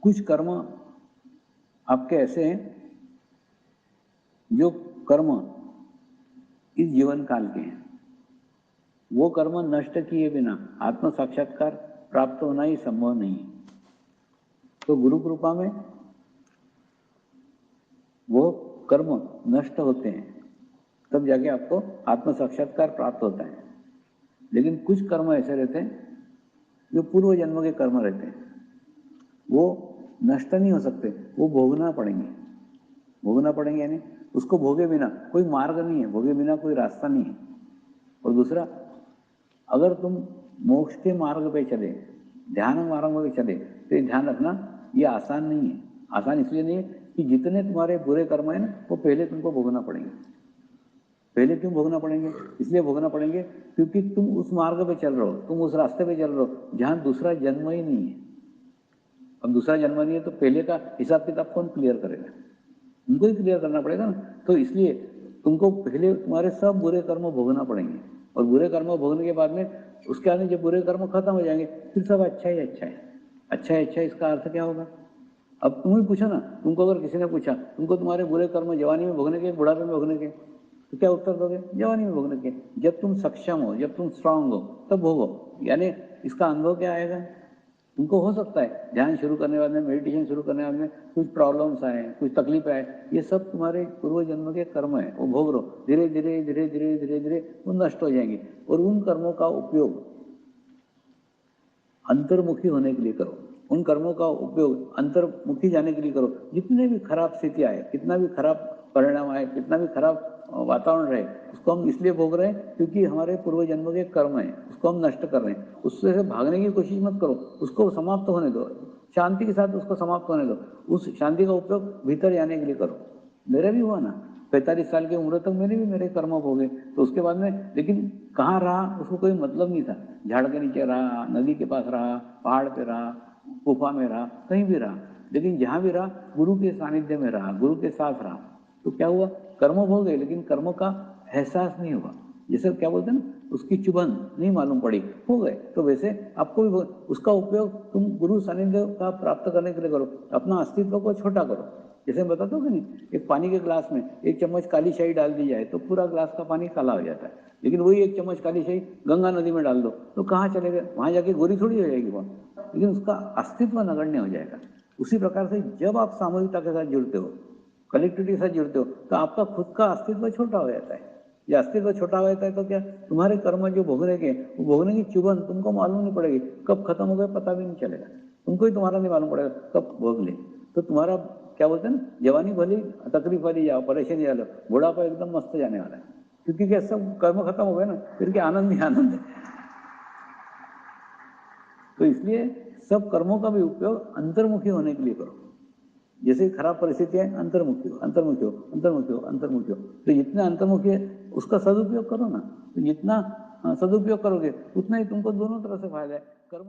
कुछ कर्म आपके ऐसे हैं जो कर्म इस जीवन काल के हैं, वो कर्म नष्ट किए बिना आत्म साक्षात्कार प्राप्त होना ही संभव नहीं है। तो गुरु कृपा में वो कर्म नष्ट होते हैं, तब जाके आपको आत्म साक्षात्कार प्राप्त होता है। लेकिन कुछ कर्म ऐसे रहते हैं जो पूर्व जन्म के कर्म रहते हैं, वो नष्ट नहीं हो सकते, वो भोगना पड़ेंगे यानी उसको भोगे बिना कोई मार्ग नहीं है, भोगे बिना कोई रास्ता नहीं है। और दूसरा, अगर तुम मोक्ष के मार्ग पे चले, ध्यान मार्ग पे चले, तो ध्यान रखना ये आसान नहीं है। आसान इसलिए नहीं है कि जितने तुम्हारे बुरे कर्म है ना, वो पहले तुमको भोगना पड़ेंगे। पहले क्यों भोगना पड़ेंगे? इसलिए भोगना पड़ेंगे क्योंकि तुम उस मार्ग पे चल रहे हो, तुम उस रास्ते पे चल रहे हो जहां दूसरा जन्म ही नहीं है। अब दूसरा जन्म नहीं है तो पहले का हिसाब किताब कौन क्लियर करेगा? उनको ही क्लियर करना पड़ेगा ना। तो इसलिए तुमको पहले तुम्हारे सब बुरे कर्म भोगना पड़ेंगे, और बुरे कर्म भोगने के बाद में उसके आगे जब बुरे कर्म खत्म हो जाएंगे, फिर सब अच्छा ही अच्छा है। अच्छा है अच्छा है, इसका अर्थ क्या होगा? अब तुम ही पूछो ना, तुमको अगर किसी ने पूछा तुमको तुम्हारे बुरे कर्म जवानी में भोगने के, बुढ़ापे में भोगने के, तो क्या उत्तर दोगे? जवानी में भोगने के। जब तुम सक्षम हो, जब तुम स्ट्रांग हो, तब भोगो। यानी इसका अनुभव क्या आएगा? तुमको हो सकता है ध्यान शुरू करने बाद में, मेडिटेशन शुरू करने बाद में कुछ प्रॉब्लम्स आए, कुछ तकलीफ आए, ये सब तुम्हारे पूर्व जन्म के कर्म है, वो भोग लो। धीरे धीरे धीरे धीरे धीरे धीरे वो नष्ट हो जाएंगे। और उन कर्मों का उपयोग अंतर्मुखी होने के लिए करो, उन कर्मों का उपयोग अंतर्मुखी जाने के लिए करो। जितने भी खराब स्थिति आए, कितना भी खराब परिणाम आए, कितना भी खराब वातावरण रहे, उसको हम इसलिए भोग रहे हैं क्योंकि हमारे पूर्व जन्म के कर्म है, उसको हम नष्ट कर रहे हैं। उससे से भागने की कोशिश मत करो, उसको समाप्त होने दो, शांति के साथ उसको समाप्त होने दो। उस शांति का उपयोग भीतर जाने के लिए करो। मेरा भी हुआ ना, 45 साल की उम्र तक मैंने भी मेरे कर्म भोगे, तो उसके बाद में लेकिन कहाँ रहा उसको कोई मतलब नहीं था। झाड़ के नीचे रहा, नदी के पास रहा, पहाड़ पे रहा, गुफा में रहा, कहीं भी रहा, लेकिन जहां भी रहा गुरु के सानिध्य में रहा, गुरु के साथ रहा। तो क्या हुआ? कर्म भोगे लेकिन कर्म का एहसास नहीं हुआ। जैसे क्या बोलते हैं ना, उसकी चुभन नहीं मालूम पड़ी, हो गए। तो वैसे आपको भी उसका उपयोग तुम गुरु सानिध्य का प्राप्त करने के लिए करो, अपना अस्तित्व को छोटा करो। जैसे मैं बताता हूँ कि नहीं, एक पानी के ग्लास में 1 चम्मच काली शाही डाल दी जाए तो पूरा ग्लास का पानी काला हो जाता है। लेकिन वही 1 चम्मच काली शाही गंगा नदी में डाल दो तो कहाँ चले गए? वहां जाके गोरी थोड़ी हो जाएगी वहां, लेकिन उसका अस्तित्व नगण्य हो जाएगा। उसी प्रकार से जब आप सामूहिकता के साथ जुड़ते हो, कलेक्टिविटी के साथ जुड़ते हो, तो आपका खुद का अस्तित्व छोटा हो जाता है। ये अस्तित्व छोटा हो जाता है तो क्या, तुम्हारे कर्म जो भोगने के, वो भोगने की चुभन तुमको मालूम नहीं पड़ेगी, कब खत्म हो गए पता भी नहीं चलेगा। तुमको ही तुम्हारा नहीं मालूम पड़ेगा कब भोग ले। तो तुम्हारा क्या बोलते हैं ना, जवानी भली तकलीफ वाली जाओ, परेशानी वाला, बुढ़ापा एकदम मस्त जाने वाला है। क्योंकि क्या, सब कर्म खत्म हो गए ना, फिर क्या आनंद ही आनंद है। तो इसलिए सब कर्मों का भी उपयोग अंतर्मुखी होने के लिए करो। जैसे खराब परिस्थिति है, अंतर्मुखी हो, अंतर्मुखी हो, अंतर्मुखी हो, अंतर्मुखी हो। तो जितना अंतर्मुखी है उसका सदुपयोग करो ना। तो जितना सदुपयोग करोगे उतना ही तुमको दोनों तरह से फायदा है। कर्म